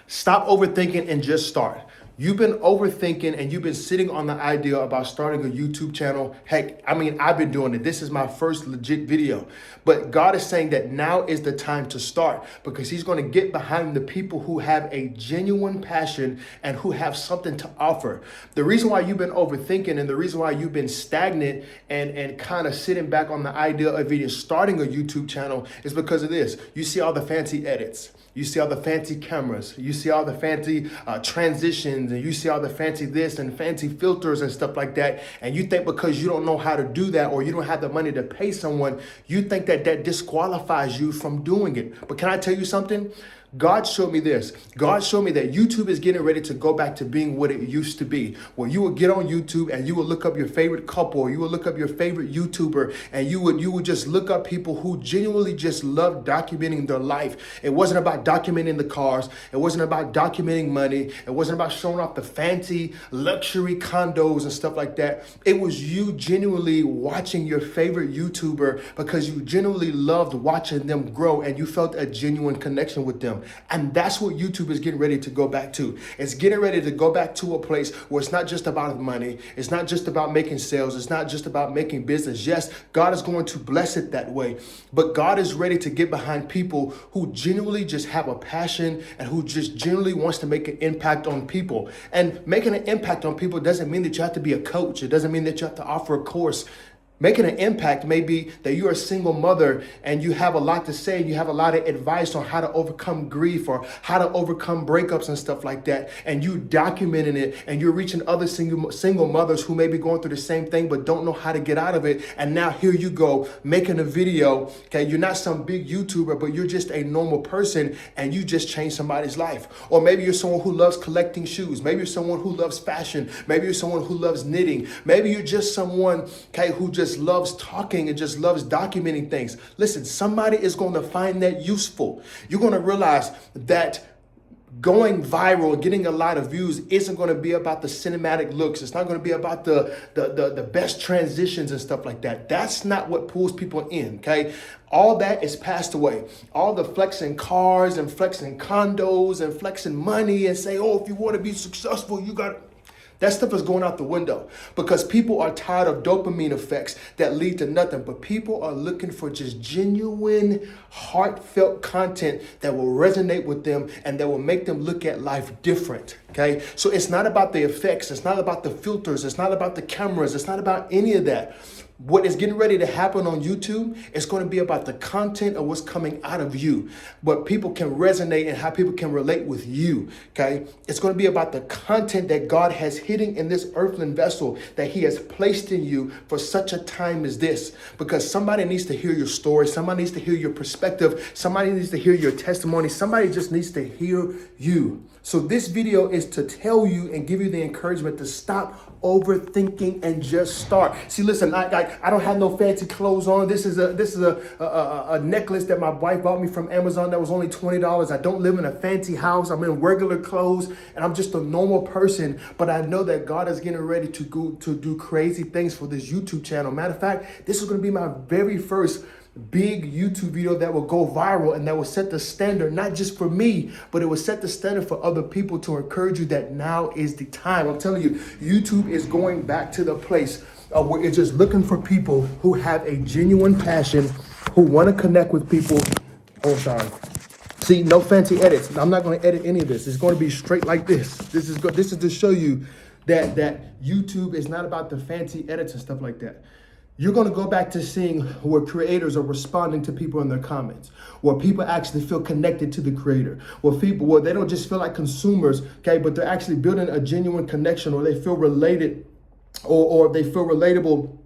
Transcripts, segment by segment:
Stop overthinking and just start. You've been overthinking and you've been sitting on the idea about starting a YouTube channel. Heck, I've been doing it. This is my first legit video. But God is saying that now is the time to start because He's going to get behind the people who have a genuine passion and who have something to offer. The reason why you've been overthinking and the reason why you've been stagnant and kind of sitting back on the idea of even starting a YouTube channel is because of this. You see all the fancy edits. You see all the fancy cameras. You see all the fancy transitions, and you see all the fancy this and fancy filters and stuff like that. And you think because you don't know how to do that or you don't have the money to pay someone, you think that that disqualifies you from doing it. But can I tell you something? God showed me this. God showed me that YouTube is getting ready to go back to being what it used to be, where you would get on YouTube and you would look up your favorite couple, or you would look up your favorite YouTuber, and you would just look up people who genuinely just love documenting their life. It wasn't about documenting the cars. It wasn't about documenting money. It wasn't about showing off the fancy luxury condos and stuff like that. It was you genuinely watching your favorite YouTuber because you genuinely loved watching them grow and you felt a genuine connection with them. And that's what YouTube is getting ready to go back to. It's getting ready to go back to a place where it's not just about money. It's not just about making sales. It's not just about making business. Yes, God is going to bless it that way. But God is ready to get behind people who genuinely just have a passion and who just genuinely wants to make an impact on people. And making an impact on people doesn't mean that you have to be a coach. It doesn't mean that you have to offer a course. Making an impact may be that you're a single mother and you have a lot to say. You have a lot of advice on how to overcome grief or how to overcome breakups and stuff like that. And you documenting it and you're reaching other single mothers who may be going through the same thing but don't know how to get out of it. And now here you go making a video. Okay, you're not some big YouTuber, but you're just a normal person and you just changed somebody's life. Or maybe you're someone who loves collecting shoes. Maybe you're someone who loves fashion. Maybe you're someone who loves knitting. Maybe you're just someone, okay, who just loves talking and just loves documenting things. Listen, somebody is going to find that useful. You're going to realize that going viral and getting a lot of views isn't going to be about the cinematic looks. It's not going to be about the best transitions and stuff like that. That's not what pulls people in, okay? All that is passed away. All the flexing cars and flexing condos and flexing money and say, oh, if you want to be successful, you got to... That stuff is going out the window because people are tired of dopamine effects that lead to nothing. But people are looking for just genuine, heartfelt content that will resonate with them and that will make them look at life different. Okay, so it's not about the effects. It's not about the filters. It's not about the cameras. It's not about any of that. What is getting ready to happen on YouTube is going to be about the content of what's coming out of you, what people can resonate and how people can relate with you, okay? It's going to be about the content that God has hidden in this earthen vessel that He has placed in you for such a time as this, because somebody needs to hear your story. Somebody needs to hear your perspective. Somebody needs to hear your testimony. Somebody just needs to hear you. So this video is to tell you and give you the encouragement to stop overthinking and just start. See, listen, I don't have no fancy clothes on. This is a necklace that my wife bought me from Amazon that was only $20. I don't live in a fancy house. I'm in regular clothes and I'm just a normal person. But I know that God is getting ready to do crazy things for this YouTube channel. Matter of fact, this is going to be my very first big YouTube video that will go viral and that will set the standard, not just for me, but it will set the standard for other people to encourage you that now is the time. I'm telling you, YouTube is going back to the place where it's just looking for people who have a genuine passion, who want to connect with people. Oh, sorry. See, no fancy edits. I'm not going to edit any of this. It's going to be straight like this. This is to show you that YouTube is not about the fancy edits and stuff like that. You're going to go back to seeing where creators are responding to people in their comments, where people actually feel connected to the creator, where they don't just feel like consumers, okay, but they're actually building a genuine connection, or they feel related, or they feel relatable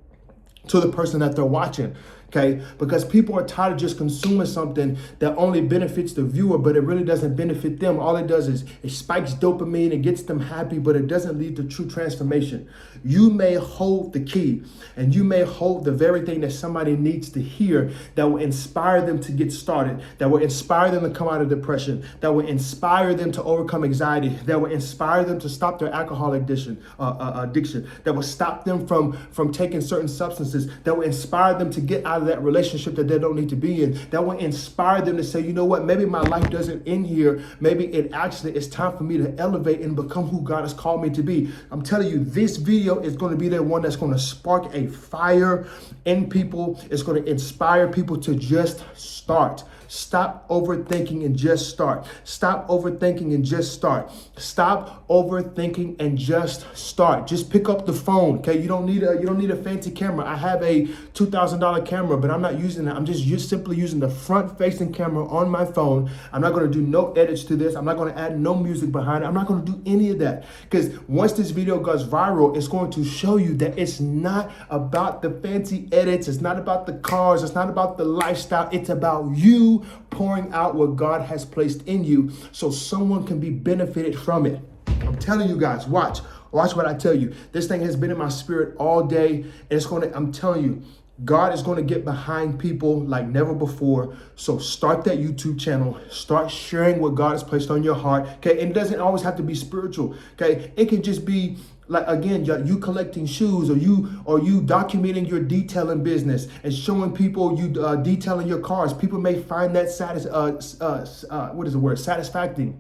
to the person that they're watching. Okay, because people are tired of just consuming something that only benefits the viewer, but it really doesn't benefit them. All it does is it spikes dopamine, it gets them happy, but it doesn't lead to true transformation. You may hold the key and you may hold the very thing that somebody needs to hear that will inspire them to get started, that will inspire them to come out of depression, that will inspire them to overcome anxiety, that will inspire them to stop their alcohol addiction, that will stop them from taking certain substances, that will inspire them to get out out of that relationship that they don't need to be in, that will inspire them to say, you know what, maybe my life doesn't end here. Maybe it actually is time for me to elevate and become who God has called me to be. I'm telling you, this video is going to be the one that's going to spark a fire in people. It's going to inspire people to just start. Stop overthinking and just start. Stop overthinking and just start. Stop overthinking and just start. Just pick up the phone, okay? You don't need a fancy camera. I have a $2,000 camera, but I'm not using that. I'm just simply using the front-facing camera on my phone. I'm not going to do no edits to this. I'm not going to add no music behind it. I'm not going to do any of that, because once this video goes viral, it's going to show you that it's not about the fancy edits. It's not about the cars. It's not about the lifestyle. It's about you pouring out what God has placed in you so someone can be benefited from it. I'm telling you guys, watch what I tell you. This thing has been in my spirit all day. And I'm telling you, God is going to get behind people like never before. So start that YouTube channel. Start sharing what God has placed on your heart. Okay. And it doesn't always have to be spiritual. Okay. It can just be like, again, you collecting shoes, or you documenting your detailing business and showing people you detailing your cars. People may find that satisfactory.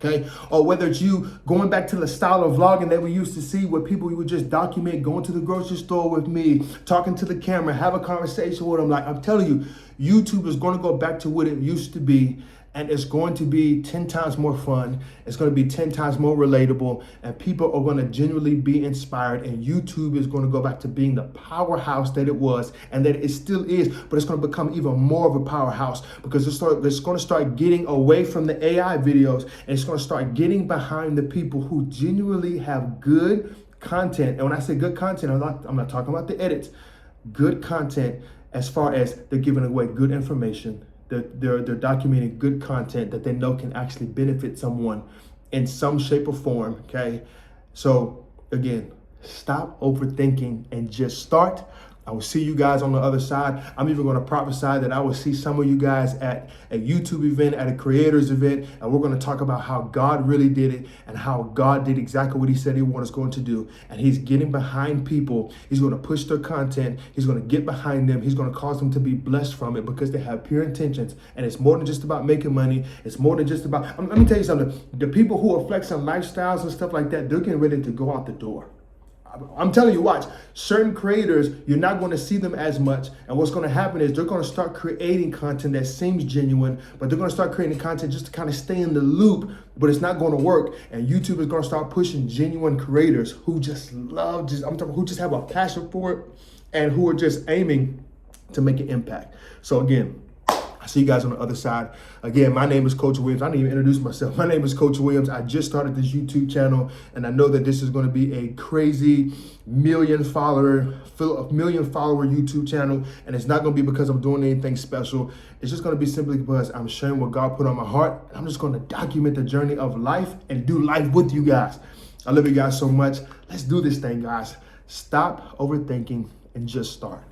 Okay, or whether it's you going back to the style of vlogging that we used to see, where people you would just document going to the grocery store with me, talking to the camera, have a conversation with them. Like, I'm telling you, YouTube is going to go back to what it used to be. And it's going to be 10 times more fun. It's going to be 10 times more relatable. And people are going to genuinely be inspired. And YouTube is going to go back to being the powerhouse that it was, and that it still is. But it's going to become even more of a powerhouse, because it's going to start getting away from the AI videos. And it's going to start getting behind the people who genuinely have good content. And when I say good content, I'm not talking about the edits. Good content as far as they're giving away good information. They're documenting good content that they know can actually benefit someone in some shape or form, okay? So again, stop overthinking and just start. I will see you guys on the other side. I'm even going to prophesy that I will see some of you guys at a YouTube event, at a creators event, and we're going to talk about how God really did it and how God did exactly what he said he was going to do. And he's getting behind people. He's going to push their content. He's going to get behind them. He's going to cause them to be blessed from it, because they have pure intentions. And it's more than just about making money. It's more than just about, let me tell you something. The people who are flexing lifestyles and stuff like that, they're getting ready to go out the door. I'm telling you, watch. Certain creators, you're not going to see them as much. And what's going to happen is they're going to start creating content that seems genuine, but they're going to start creating content just to kind of stay in the loop, but it's not going to work. And YouTube is going to start pushing genuine creators who just who just have a passion for it and who are just aiming to make an impact. So again, I see you guys on the other side. Again, my name is Coach Williams. I didn't even introduce myself. My name is Coach Williams. I just started this YouTube channel, and I know that this is going to be a crazy million follower YouTube channel. And it's not going to be because I'm doing anything special. It's just going to be simply because I'm sharing what God put on my heart. And I'm just going to document the journey of life and do life with you guys. I love you guys so much. Let's do this thing, guys. Stop overthinking and just start.